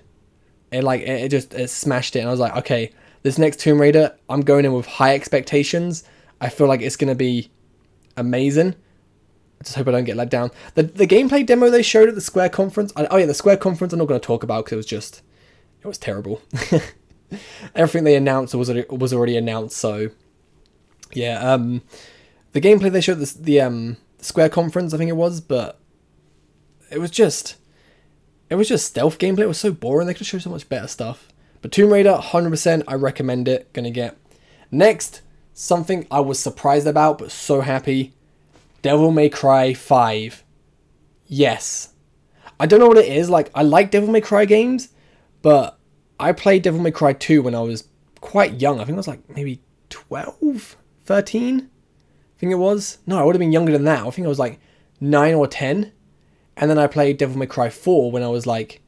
It smashed it, and I was like, okay, this next Tomb Raider, I'm going in with high expectations. I feel like it's gonna be amazing. I just hope I don't get let down. The gameplay demo they showed at the Square conference. The Square conference I'm not going to talk about because it was terrible. Everything they announced was already announced. So yeah, the gameplay they showed at the Square conference, I think it was, but it was just stealth gameplay. It was so boring. They could show so much better stuff. But Tomb Raider, 100%, I recommend it. Gonna get. Next, something I was surprised about but so happy. Devil May Cry 5. Yes. I don't know what it is. Like, I like Devil May Cry games, but I played Devil May Cry 2 when I was quite young. I think I was like maybe 12, 13. I think it was. No, I would have been younger than that. I think I was like 9 or 10. And then I played Devil May Cry 4 when I was like,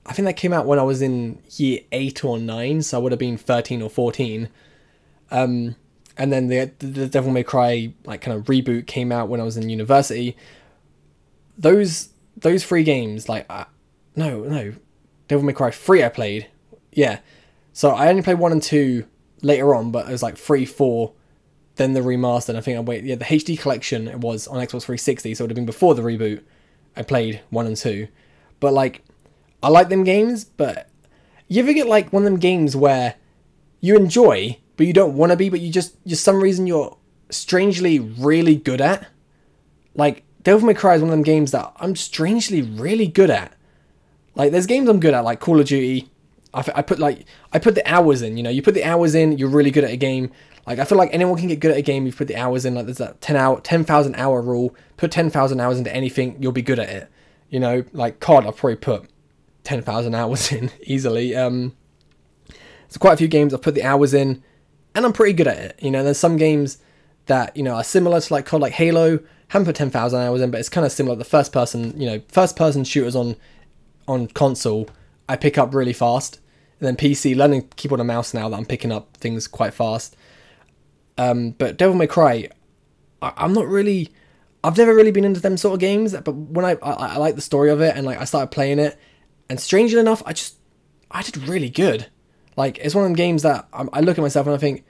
I think that came out when I was in year 8 or 9, so I would have been 13 or 14. And then the Devil May Cry like kind of reboot came out when I was in university. Those 3 games, like no, Devil May Cry 3 I played. Yeah. So I only played 1 and 2 later on, but it was like 3, 4, then the remaster. And I think the HD collection, it was on Xbox 360, so it would have been before the reboot. I played 1 and 2. But like, I like them games, but you ever get like one of them games where you enjoy, but you don't want to be, but you just some reason you're strangely really good at? Like, Devil May Cry is one of them games that I'm strangely really good at. Like, there's games I'm good at, like Call of Duty. I put the hours in, you know. You put the hours in, you're really good at a game. Like, I feel like anyone can get good at a game if you put the hours in. Like, there's that 10,000 hour rule. Put 10,000 hours into anything, you'll be good at it. You know, like COD, I've probably put 10,000 hours in easily. So quite a few games I've put the hours in, and I'm pretty good at it. You know, there's some games that, you know, are similar to like COD, like Halo. Haven't put 10,000 hours in, but it's kind of similar. The first person shooters on console, I pick up really fast. And then PC, learning keyboard and mouse now that I'm picking up things quite fast. But Devil May Cry, I've never really been into them sort of games. But when I like the story of it, and like I started playing it, And strangely enough, I did really good. Like, it's one of them games that I look at myself and I think,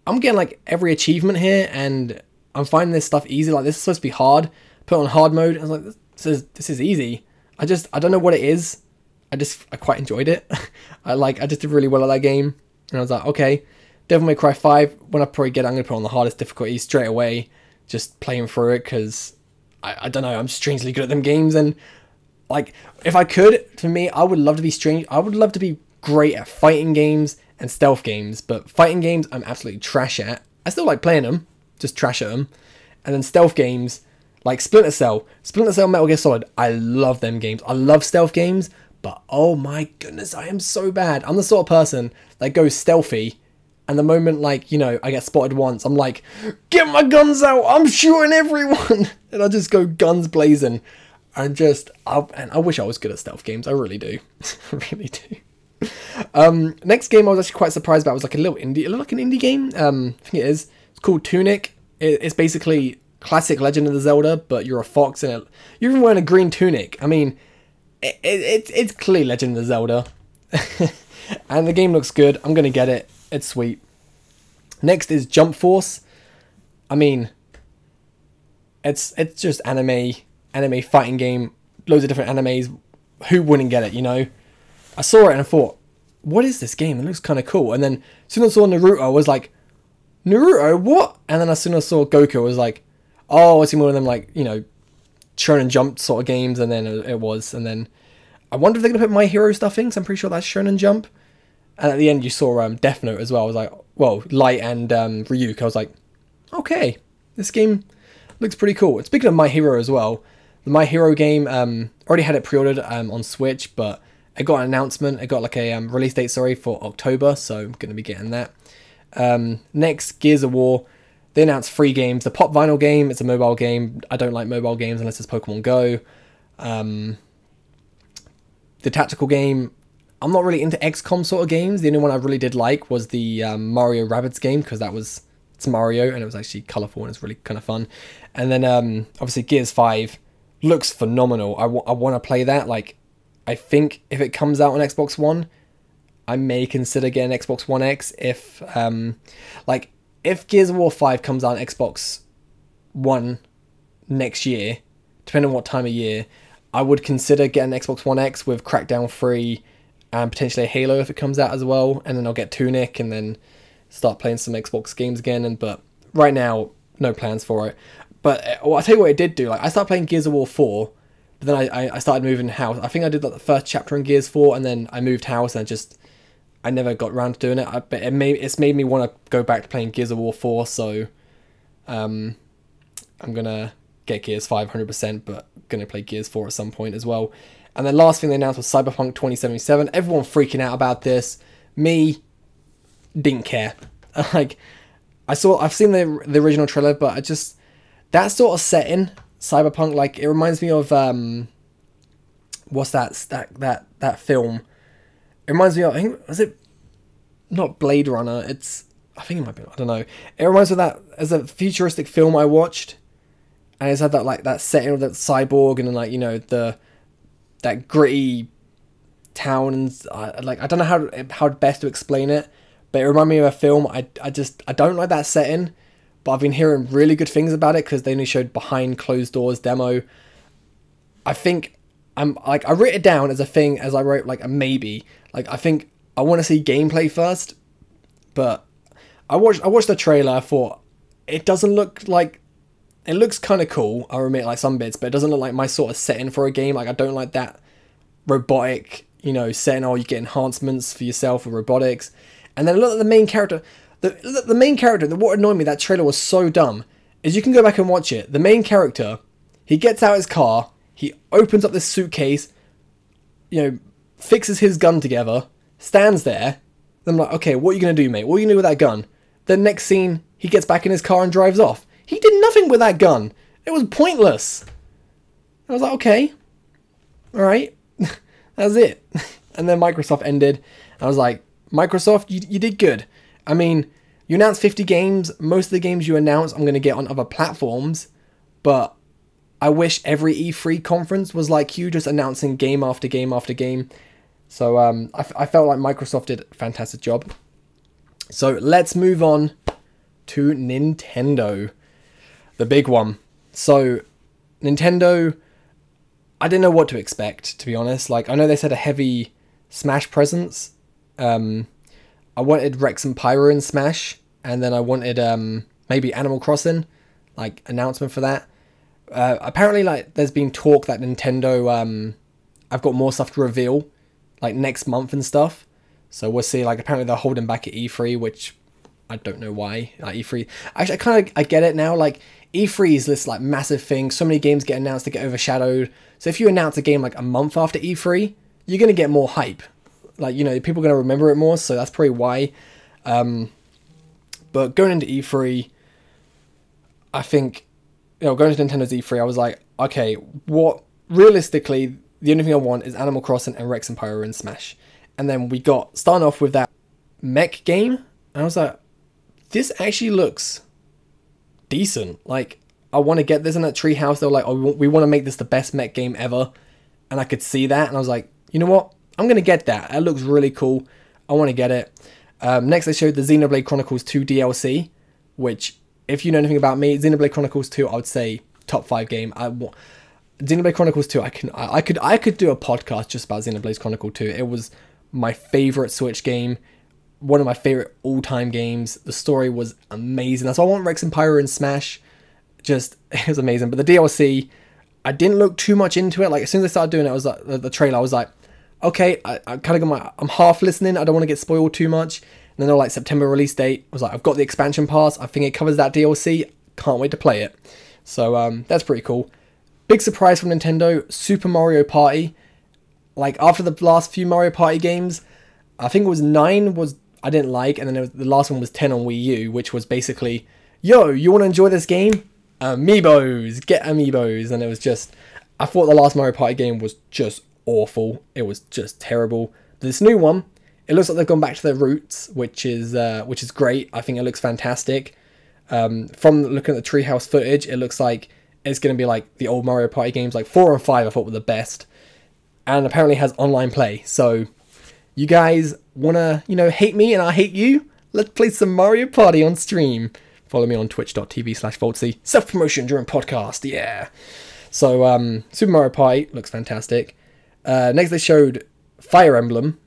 I'm getting like every achievement here, and I'm finding this stuff easy. Like, this is supposed to be hard. Put it on hard mode, and I was like, this is easy. I don't know what it is. I quite enjoyed it. I just did really well at that game, and I was like, okay, Devil May Cry 5. When I probably get it, I'm gonna put it on the hardest difficulty straight away, just playing through it, because I don't know, I'm strangely good at them games. And like, if I could, for me, I would love to be great at fighting games and stealth games, but fighting games I'm absolutely trash at. I still like playing them, just trash at them. And then stealth games, like Splinter Cell, Metal Gear Solid, I love them games. I love stealth games, but oh my goodness, I am so bad. I'm the sort of person that goes stealthy, and the moment, like, you know, I get spotted once, I'm like, get my guns out, I'm shooting everyone. And I just go guns blazing. And I wish I was good at stealth games. I really do. I really do. Next game I was actually quite surprised about was like a little indie, like an indie game. I think it is. It's called Tunic. It's basically classic Legend of the Zelda, but you're a fox and you're even wearing a green tunic. I mean, it's clearly Legend of the Zelda. And the game looks good. I'm gonna get it. It's sweet. Next is Jump Force. I mean, it's just anime fighting game. Loads of different animes. Who wouldn't get it, you know? I saw it and I thought, what is this game? It looks kind of cool. And then as soon as I saw Naruto, I was like, Naruto, what? And then as soon as I saw Goku, I was like, oh, it's one of them, like, you know, Shonen Jump sort of games. And then it was. And then I wonder if they're going to put My Hero stuff in, because I'm pretty sure that's Shonen Jump. And at the end, you saw Death Note as well. I was like, well, Light and Ryuk. I was like, okay, this game looks pretty cool. And speaking of My Hero as well, the My Hero game, already had it pre-ordered on Switch, but it got an announcement. It got like a release date, for October, so I'm going to be getting that. Next, Gears of War. They announced 3 games. The Pop Vinyl game, it's a mobile game. I don't like mobile games unless it's Pokemon Go. The tactical game, I'm not really into XCOM sort of games. The only one I really did like was the Mario Rabbids game, because it's Mario, and it was actually colourful, and it's really kind of fun. And then, obviously, Gears 5 looks phenomenal. I want to play that. Like, I think if it comes out on Xbox One, I may consider getting Xbox One X. If Gears of War 5 comes out on Xbox One next year, depending on what time of year, I would consider getting Xbox One X with Crackdown 3 and potentially Halo if it comes out as well. And then I'll get Tunic and then start playing some Xbox games again. But right now, no plans for it. But I'll tell you what it did do. Like, I started playing Gears of War 4, but then I started moving house. I think I did like the first chapter in Gears 4, and then I moved house, and I never got around to doing it. But it's made me want to go back to playing Gears of War 4, so I'm gonna get Gears 5 100%, but gonna play Gears 4 at some point as well. And then last thing they announced was Cyberpunk 2077. Everyone freaking out about this. Me, didn't care. Like, I've seen the original trailer, but that sort of setting, Cyberpunk, like, it reminds me of what's that film? It reminds me of, I think, was it not Blade Runner? I think it might be, I don't know. It reminds me of that as a futuristic film I watched, and it's had that setting of that cyborg, and then, like, you know, that gritty town, and I don't know how best to explain it, but it reminded me of a film. I don't like that setting. But I've been hearing really good things about it because they only showed behind closed doors demo. I think I wrote it down as a thing, as I wrote like a maybe. Like, I think I want to see gameplay first, but I watched the trailer. I thought it doesn't look like, it looks kind of cool. I'll admit, like, some bits, but it doesn't look like my sort of setting for a game. Like, I don't like that robotic, you know, setting. Oh, you get enhancements for yourself with robotics, and then look at the main character. The main character, what annoyed me, that trailer was so dumb, is you can go back and watch it. The main character, he gets out his car, he opens up this suitcase, you know, fixes his gun together, stands there. Then I'm like, okay, what are you going to do, mate? What are you going to do with that gun? Then next scene, he gets back in his car and drives off. He did nothing with that gun. It was pointless. I was like, okay, alright, that's it. And then Microsoft ended. I was like, Microsoft, you did good. I mean, you announced 50 games. Most of the games you announce I'm going to get on other platforms. But I wish every E3 conference was like you, just announcing game after game after game. So I felt like Microsoft did a fantastic job. So let's move on to Nintendo, the big one. So Nintendo, I didn't know what to expect, to be honest. Like, I know they said a heavy Smash presence. I wanted Rex and Pyro in Smash, and then I wanted maybe Animal Crossing, like announcement for that. Apparently, like, there's been talk that Nintendo, I've got more stuff to reveal, like next month and stuff. So we'll see. Like, apparently they're holding back at E3, which I don't know why. Like, E3, actually, I get it now. Like, E3 is this like massive thing. So many games get announced to get overshadowed. So if you announce a game like a month after E3, you're gonna get more hype. Like, you know, people are gonna remember it more. So that's probably why. But going into E3, I think, you know, going to Nintendo's E3, I was like, okay, what, realistically, the only thing I want is Animal Crossing and Rex and Pyro and Smash. And then we got, starting off with that mech game, and I was like, this actually looks decent. Like, I want to get this in that treehouse. They were like, oh, we want to make this the best mech game ever. And I could see that, and I was like, you know what? I'm going to get that. It looks really cool. I want to get it. Next, they showed the Xenoblade Chronicles 2 DLC, which, if you know anything about me, Xenoblade Chronicles 2, I would say top 5 game. Xenoblade Chronicles 2, I could do a podcast just about Xenoblade Chronicles 2. It was my favorite Switch game, one of my favorite all-time games. The story was amazing. That's why I want Rex and Pyro and Smash. Just, it was amazing. But the DLC, I didn't look too much into it. Like, as soon as I started doing it, I was like, the trailer, I was like, okay, I kind of got I'm half listening. I don't want to get spoiled too much. And then they're like, September release date. I was like, I've got the expansion pass. I think it covers that DLC. Can't wait to play it. So that's pretty cool. Big surprise from Nintendo, Super Mario Party. Like, after the last few Mario Party games, I think it was 9 was I didn't like, and then the last one was 10 on Wii U, which was basically, yo, you want to enjoy this game? Amiibos, get Amiibos. And it was just, I thought the last Mario Party game was just awful. It was just terrible. This new one, it looks like they've gone back to their roots, which is great. I think it looks fantastic. From looking at the treehouse footage, it looks like it's going to be like the old Mario Party games. Like 4 and 5 I thought were the best. And apparently has online play. So you guys want to, you know, hate me and I hate you? Let's play some Mario Party on stream. Follow me on twitch.tv/Voltsy. Self-promotion during podcast, yeah. So Super Mario Party looks fantastic. Next they showed Fire Emblem.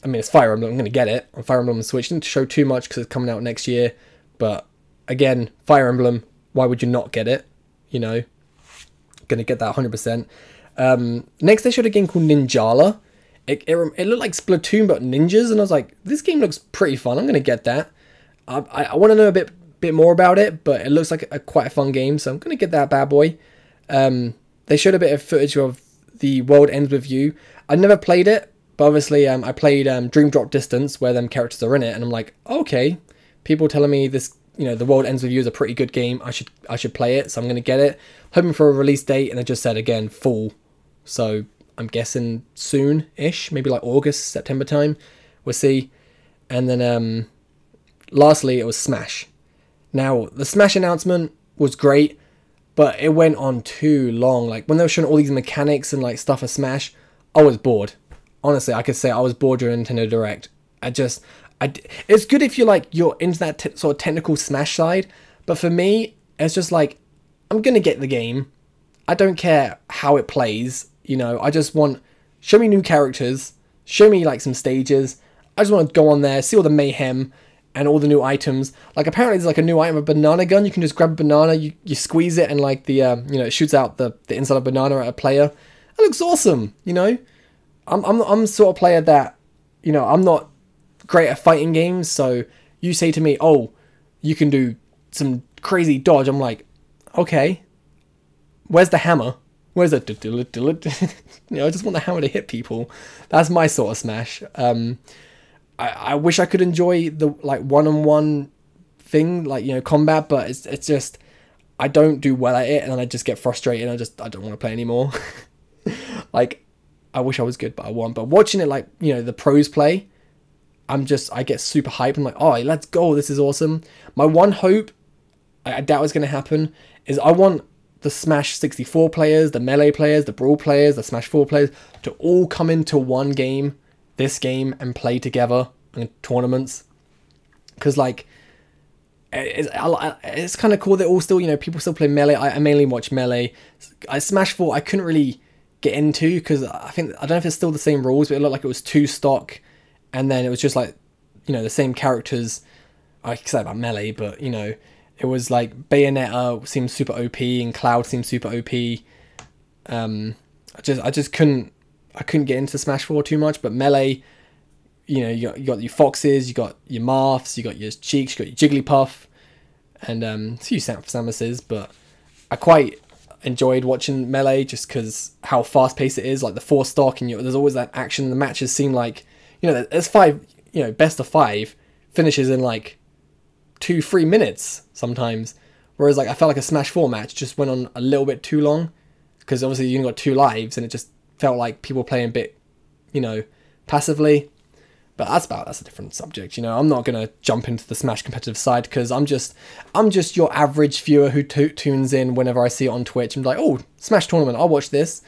I mean, it's Fire Emblem, I'm going to get it on Fire Emblem on Switch. Didn't show too much because it's coming out next year. But again, Fire Emblem, why would you not get it? You know, going to get that 100%. Next they showed a game called Ninjala. It looked like Splatoon but ninjas, and I was like, this game looks pretty fun. I'm going to get that. I want to know a bit more about it, but it looks like quite a fun game, so I'm going to get that bad boy. They showed a bit of footage of The World Ends With You. I never played it, but obviously I played Dream Drop Distance, where them characters are in it, and I'm like, okay, people telling me this, you know, The World Ends With You is a pretty good game. I should play it, so I'm going to get it. Hoping for a release date, and it just said again fall. So I'm guessing soon-ish, maybe like August, September time. We'll see. And then lastly, it was Smash. Now, the Smash announcement was great, but it went on too long. Like, when they were showing all these mechanics and like stuff of Smash, I was bored. Honestly, I could say I was bored during Nintendo Direct. It's good if you're into that sort of technical Smash side, but for me, it's just like, I'm gonna get the game. I don't care how it plays. You know, I just want, show me new characters, show me like some stages. I just want to go on there, see all the mayhem and all the new items. Like, apparently there's like a new item, a banana gun. You can just grab a banana, you squeeze it, and like the you know, it shoots out the inside of a banana at a player. That looks awesome. You know, I'm sort of player that, you know, I'm not great at fighting games. So you say to me, oh, you can do some crazy dodge. I'm like, okay, where's the hammer? Where's it? You know, I just want the hammer to hit people. That's my sort of Smash. I wish I could enjoy the like one-on-one thing, like, you know, combat, but it's just, I don't do well at it, and I just get frustrated. And I don't want to play anymore. Like, I wish I was good, but I won't. But watching it, like, you know, the pros play, I get super hyped. I'm like, oh, let's go. This is awesome. My one hope, I doubt it's going to happen, is I want the Smash 64 players, the Melee players, the Brawl players, the Smash 4 players to all come into one game, this game, and play together in tournaments. Because, like, it's kind of cool that all still, you know, people still play Melee. I mainly watch Melee. Smash 4, I couldn't really get into because I don't know if it's still the same rules, but it looked like it was 2 stock, and then it was just like, you know, the same characters. I can say about Melee, but, you know, it was like Bayonetta seemed super OP and Cloud seemed super OP. I just couldn't get into Smash 4 too much, but Melee, you know, you got your Foxes, you got your Marths, you got your Cheeks, you got your Jigglypuff, and a few Samuses, but I quite enjoyed watching Melee just because how fast paced it is, like the 4 stock, and there's always that action. The matches seem like, you know, there's 5, you know, best of 5 finishes in like 2-3 minutes sometimes, whereas like I felt like a Smash 4 match just went on a little bit too long because obviously you only got 2 lives and it just felt like people playing a bit, you know, passively. But that's a different subject, you know. I'm not gonna jump into the Smash competitive side because I'm just your average viewer who tunes in whenever I see it on Twitch and be like, oh, Smash tournament, I'll watch this,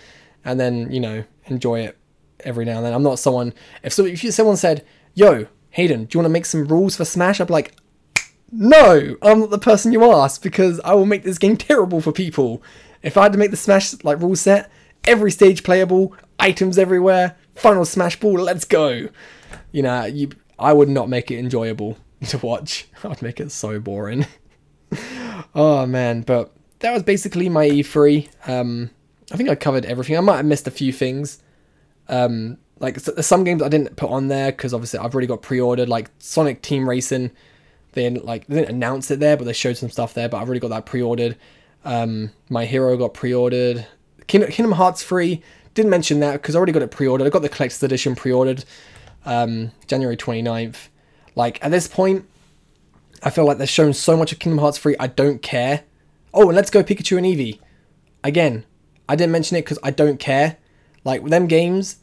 and then, you know, enjoy it every now and then. I'm not someone, if someone said, yo, Hayden, do you want to make some rules for Smash? I'd be like, no, I'm not the person you asked, because I will make this game terrible for people. If I had to make the Smash like rule set, every stage playable, items everywhere, final Smash ball, let's go. You know, I would not make it enjoyable to watch. I'd make it so boring. Oh man, but that was basically my E3. I think I covered everything. I might have missed a few things. Like some games I didn't put on there because obviously I've already got pre-ordered, like Sonic Team Racing. They didn't announce it there, but they showed some stuff there, but I've already got that pre-ordered. My Hero got pre-ordered. Kingdom Hearts 3, didn't mention that because I already got it pre-ordered. I got the collector's edition pre-ordered January 29th. Like, at this point, I feel like they've shown so much of Kingdom Hearts 3, I don't care. Oh, and Let's Go Pikachu and Eevee. Again, I didn't mention it because I don't care. Like, with them games,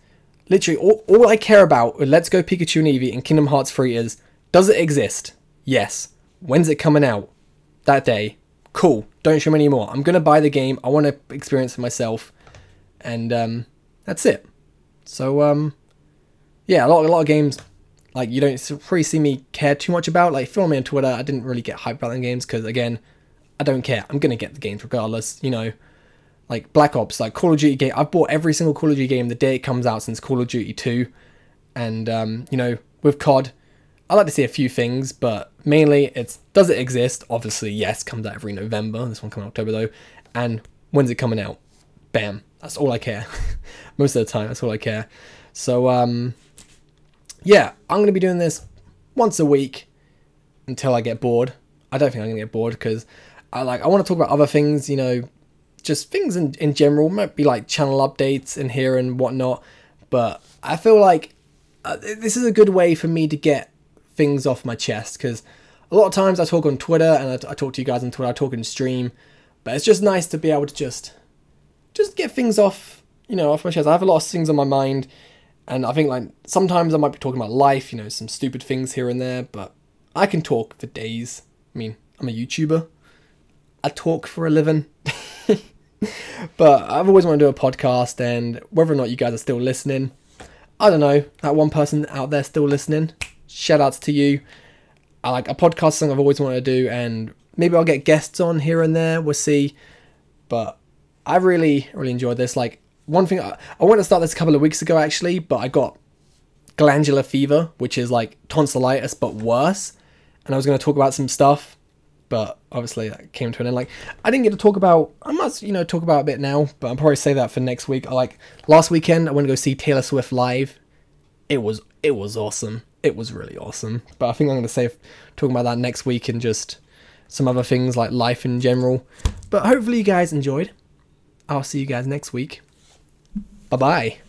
literally, all I care about with Let's Go Pikachu and Eevee and Kingdom Hearts 3 is, does it exist? Yes. When's it coming out? That day. Cool. Don't show me anymore. I'm going to buy the game. I want to experience it myself. And that's it. So, yeah, a lot of games, like, you don't probably see me care too much about. Like, follow me on Twitter. I didn't really get hyped about them games because, again, I don't care. I'm going to get the games regardless, you know. Like, Black Ops, like, Call of Duty game. I've bought every single Call of Duty game the day it comes out since Call of Duty 2. And, you know, with COD, I like to see a few things, but mainly it's, does it exist? Obviously, yes, comes out every November. This one comes out October, though. And when's it coming out? Bam. That's all I care. Most of the time, that's all I care. So, yeah, I'm going to be doing this once a week until I get bored. I don't think I'm going to get bored because I want to talk about other things, you know, just things in general. Might be like channel updates in here and whatnot. But I feel like this is a good way for me to get things off my chest, because a lot of times I talk on Twitter and I talk to you guys on Twitter, I talk in stream, but it's just nice to be able to just get things off, you know, off my chest. I have a lot of things on my mind, and I think like sometimes I might be talking about life, you know, some stupid things here and there, but I can talk for days. I mean, I'm a YouTuber. I talk for a living. But I've always wanted to do a podcast, and whether or not you guys are still listening, I don't know, that one person out there still listening, shout outs to you. I like a podcast thing I've always wanted to do, and maybe I'll get guests on here and there, we'll see. But I really enjoyed this. Like, one thing, I wanted to start this a couple of weeks ago actually, but I got glandular fever, which is like tonsillitis but worse, and I was going to talk about some stuff, but obviously that came to an end. Like, I didn't get to talk about, I must, you know, talk about a bit now, but I'll probably say that for next week. Last weekend I went to go see Taylor Swift live. It was awesome. It was really awesome. But I think I'm going to say talking about that next week and just some other things like life in general. But hopefully you guys enjoyed. I'll see you guys next week. Bye-bye.